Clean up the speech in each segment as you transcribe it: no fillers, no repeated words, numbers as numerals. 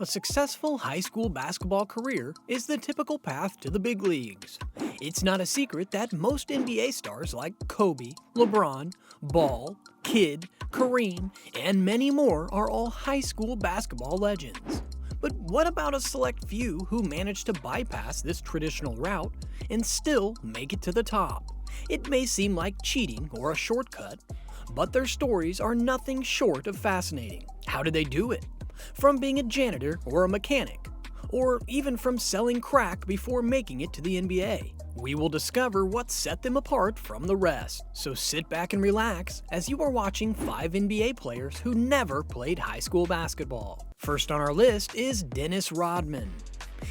A successful high school basketball career is the typical path to the big leagues. It's not a secret that most NBA stars like Kobe, LeBron, Ball, Kidd, Kareem, and many more are all high school basketball legends. But what about a select few who manage to bypass this traditional route and still make it to the top? It may seem like cheating or a shortcut, but their stories are nothing short of fascinating. How did they do it? From being a janitor or a mechanic, or even from selling crack before making it to the NBA. We will discover what set them apart from the rest. So sit back and relax as you are watching 5 NBA players who never played high school basketball. First on our list is Dennis Rodman.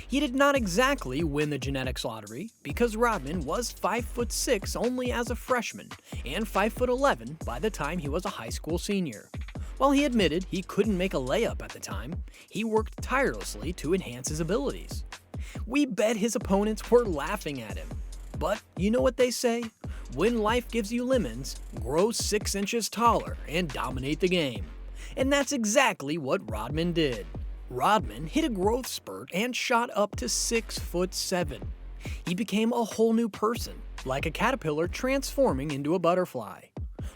He did not exactly win the genetics lottery because Rodman was 5'6" only as a freshman and 5'11" by the time he was a high school senior. While he admitted he couldn't make a layup at the time, he worked tirelessly to enhance his abilities. We bet his opponents were laughing at him. But you know what they say? When life gives you lemons, grow 6 inches taller and dominate the game. And that's exactly what Rodman did. Rodman hit a growth spurt and shot up to 6'7". He became a whole new person, like a caterpillar transforming into a butterfly.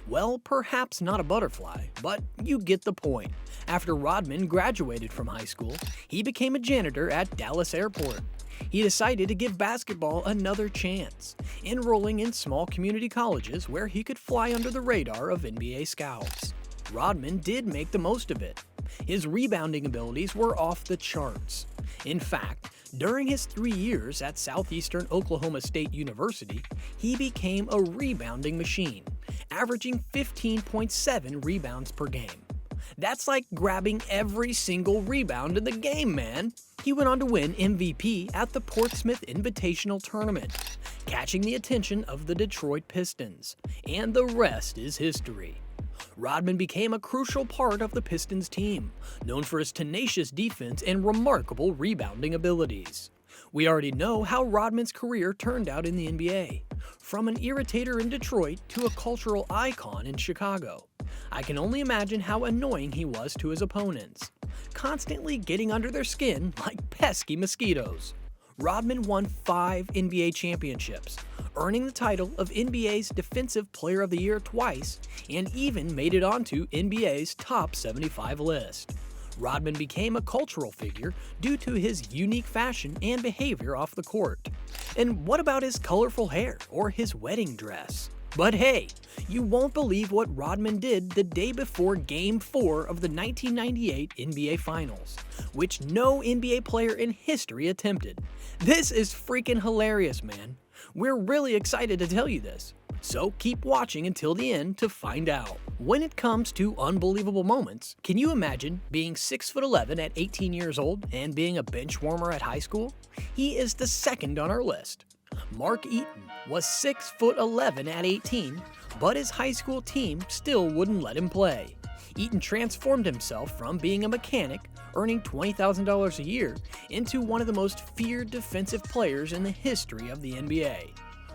Well, perhaps not a butterfly, but you get the point. After Rodman graduated from high school, he became a janitor at Dallas Airport. He decided to give basketball another chance, enrolling in small community colleges where he could fly under the radar of NBA scouts. Rodman did make the most of it. His rebounding abilities were off the charts. In fact, during his 3 years at Southeastern Oklahoma State University, he became a rebounding machine, averaging 15.7 rebounds per game. That's like grabbing every single rebound in the game, man! He went on to win MVP at the Portsmouth Invitational Tournament, catching the attention of the Detroit Pistons, and the rest is history. Rodman became a crucial part of the Pistons team, known for his tenacious defense and remarkable rebounding abilities. We already know how Rodman's career turned out in the NBA, from an irritator in Detroit to a cultural icon in Chicago. I can only imagine how annoying he was to his opponents, constantly getting under their skin like pesky mosquitoes. Rodman won 5 NBA championships, earning the title of NBA's Defensive Player of the Year twice, and even made it onto NBA's Top 75 list. Rodman became a cultural figure due to his unique fashion and behavior off the court. And what about his colorful hair or his wedding dress? But hey, you won't believe what Rodman did the day before Game 4 of the 1998 NBA Finals, which no NBA player in history attempted. This is freaking hilarious, man. We're really excited to tell you this, so keep watching until the end to find out. When it comes to unbelievable moments, can you imagine being 6'11" at 18 years old and being a bench warmer at high school? He is the second on our list. Mark Eaton was 6'11" at 18, but his high school team still wouldn't let him play. Eaton transformed himself from being a mechanic, earning $20,000 a year, into one of the most feared defensive players in the history of the NBA.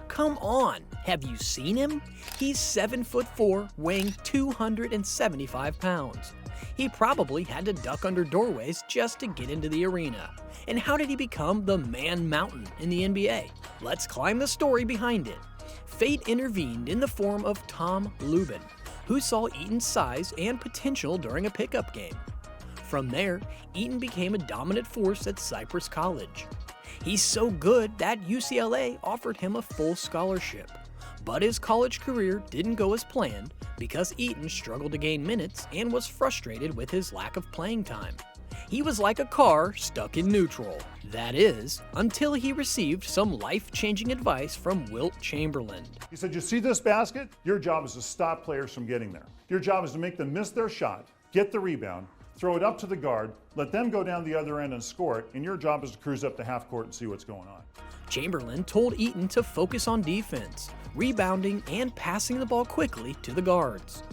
Come on, have you seen him? He's 7'4", weighing 275 pounds. He probably had to duck under doorways just to get into the arena. And how did he become the man mountain in the NBA? Let's climb the story behind it. Fate intervened in the form of Tom Lubin, who saw Eaton's size and potential during a pickup game. From there, Eaton became a dominant force at Cypress College. He's so good that UCLA offered him a full scholarship. But his college career didn't go as planned because Eaton struggled to gain minutes and was frustrated with his lack of playing time. He was like a car stuck in neutral. That is, until he received some life-changing advice from Wilt Chamberlain. He said, you see this basket? Your job is to stop players from getting there. Your job is to make them miss their shot, get the rebound, throw it up to the guard, let them go down the other end and score it, and your job is to cruise up to half court and see what's going on. Chamberlain told Eaton to focus on defense, rebounding, and passing the ball quickly to the guards.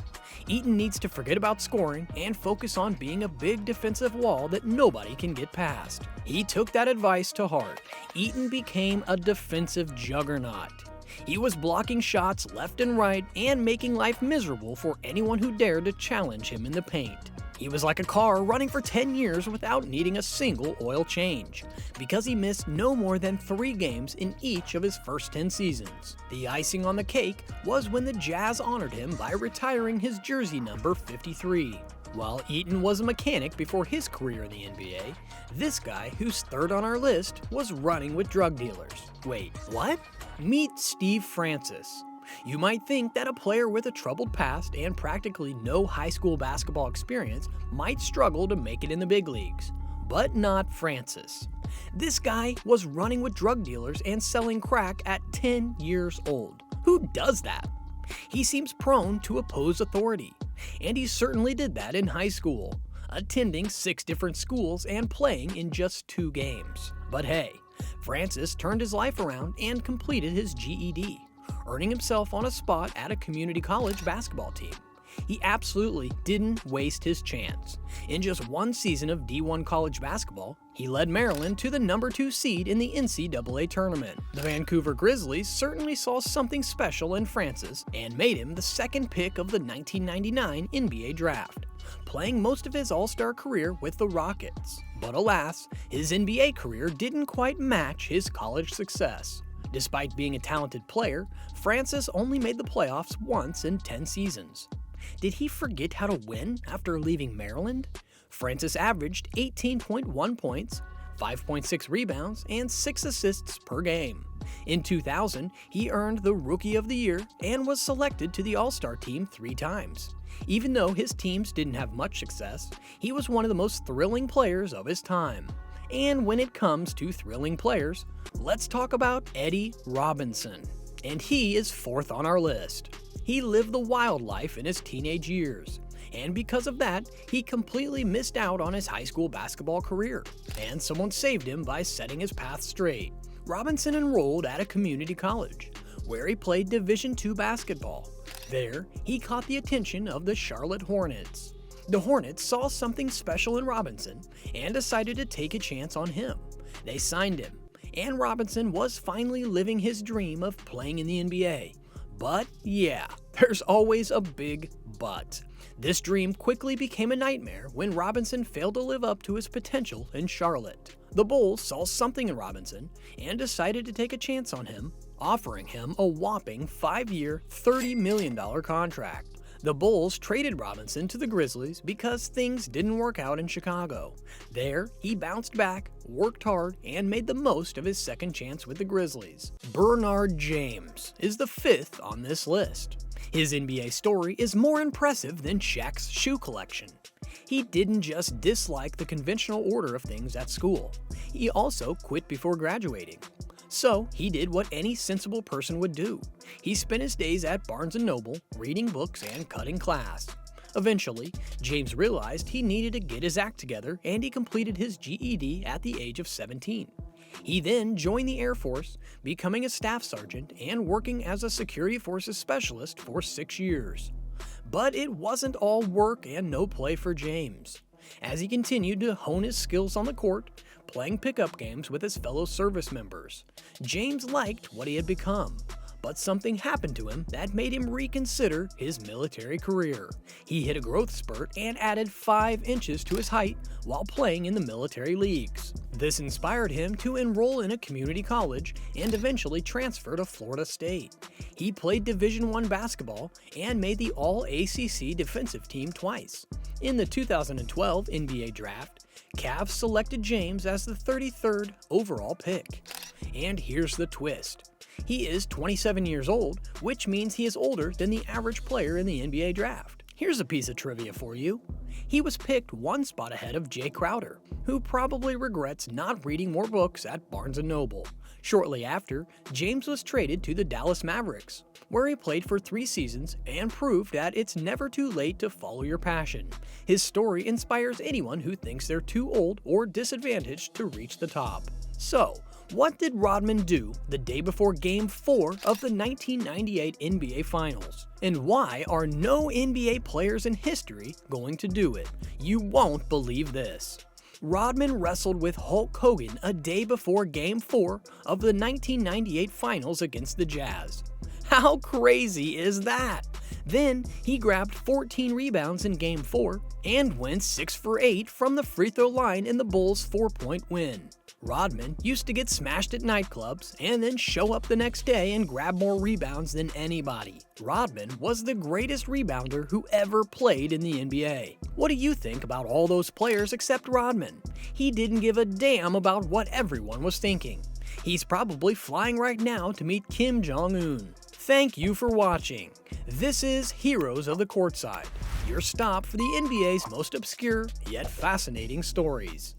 Eaton needs to forget about scoring and focus on being a big defensive wall that nobody can get past. He took that advice to heart. Eaton became a defensive juggernaut. He was blocking shots left and right and making life miserable for anyone who dared to challenge him in the paint. He was like a car running for 10 years without needing a single oil change, because he missed no more than 3 games in each of his first 10 seasons. The icing on the cake was when the Jazz honored him by retiring his jersey number 53. While Eaton was a mechanic before his career in the NBA, this guy, who's third on our list, was running with drug dealers. Wait, what? Meet Steve Francis. You might think that a player with a troubled past and practically no high school basketball experience might struggle to make it in the big leagues, but not Francis. This guy was running with drug dealers and selling crack at 10 years old. Who does that? He seems prone to oppose authority, and he certainly did that in high school, attending 6 different schools and playing in just 2 games. But hey, Francis turned his life around and completed his GED, earning himself on a spot at a community college basketball team. He absolutely didn't waste his chance. In just 1 season of D1 college basketball, he led Maryland to the number 2 seed in the NCAA tournament. The Vancouver Grizzlies certainly saw something special in Francis and made him the 2nd pick of the 1999 NBA draft, playing most of his all-star career with the Rockets. But alas, his NBA career didn't quite match his college success. Despite being a talented player, Francis only made the playoffs once in 10 seasons. Did he forget how to win after leaving Maryland? Francis averaged 18.1 points, 5.6 rebounds, and 6 assists per game. In 2000, he earned the Rookie of the Year and was selected to the All-Star team 3 times. Even though his teams didn't have much success, he was one of the most thrilling players of his time. And when it comes to thrilling players, let's talk about Eddie Robinson. And he is 4th on our list. He lived the wild life in his teenage years, and because of that, he completely missed out on his high school basketball career, and someone saved him by setting his path straight. Robinson enrolled at a community college, where he played Division II basketball. There, he caught the attention of the Charlotte Hornets. The Hornets saw something special in Robinson and decided to take a chance on him. They signed him, and Robinson was finally living his dream of playing in the NBA. But yeah, there's always a big but. This dream quickly became a nightmare when Robinson failed to live up to his potential in Charlotte. The Bulls saw something in Robinson and decided to take a chance on him, offering him a whopping 5-year, $30 million contract. The Bulls traded Robinson to the Grizzlies because things didn't work out in Chicago. There, he bounced back, worked hard, and made the most of his second chance with the Grizzlies. Bernard James is the 5th on this list. His NBA story is more impressive than Shaq's shoe collection. He didn't just dislike the conventional order of things at school. He also quit before graduating. So he did what any sensible person would do. He spent his days at Barnes & Noble, reading books and cutting class. Eventually, James realized he needed to get his act together, and he completed his GED at the age of 17. He then joined the Air Force, becoming a staff sergeant and working as a security forces specialist for 6 years. But it wasn't all work and no play for James. As he continued to hone his skills on the court, playing pickup games with his fellow service members, James liked what he had become. But something happened to him that made him reconsider his military career. He hit a growth spurt and added 5 inches to his height while playing in the military leagues. This inspired him to enroll in a community college and eventually transfer to Florida State. He played Division I basketball and made the All-ACC defensive team twice. In the 2012 NBA Draft, Cavs selected James as the 33rd overall pick. And here's the twist. He is 27 years old, which means he is older than the average player in the NBA Draft. Here's a piece of trivia for you. He was picked 1 spot ahead of Jay Crowder, who probably regrets not reading more books at Barnes & Noble. Shortly after, James was traded to the Dallas Mavericks, where he played for 3 seasons and proved that it's never too late to follow your passion. His story inspires anyone who thinks they're too old or disadvantaged to reach the top. So, what did Rodman do the day before Game 4 of the 1998 NBA Finals? And why are no NBA players in history going to do it? You won't believe this. Rodman wrestled with Hulk Hogan a day before Game 4 of the 1998 Finals against the Jazz. How crazy is that? Then he grabbed 14 rebounds in Game 4 and went 6 for 8 from the free throw line in the Bulls' 4-point win. Rodman used to get smashed at nightclubs and then show up the next day and grab more rebounds than anybody. Rodman was the greatest rebounder who ever played in the NBA. What do you think about all those players except Rodman? He didn't give a damn about what everyone was thinking. He's probably flying right now to meet Kim Jong-un. Thank you for watching. This is Heroes of the Courtside, your stop for the NBA's most obscure yet fascinating stories.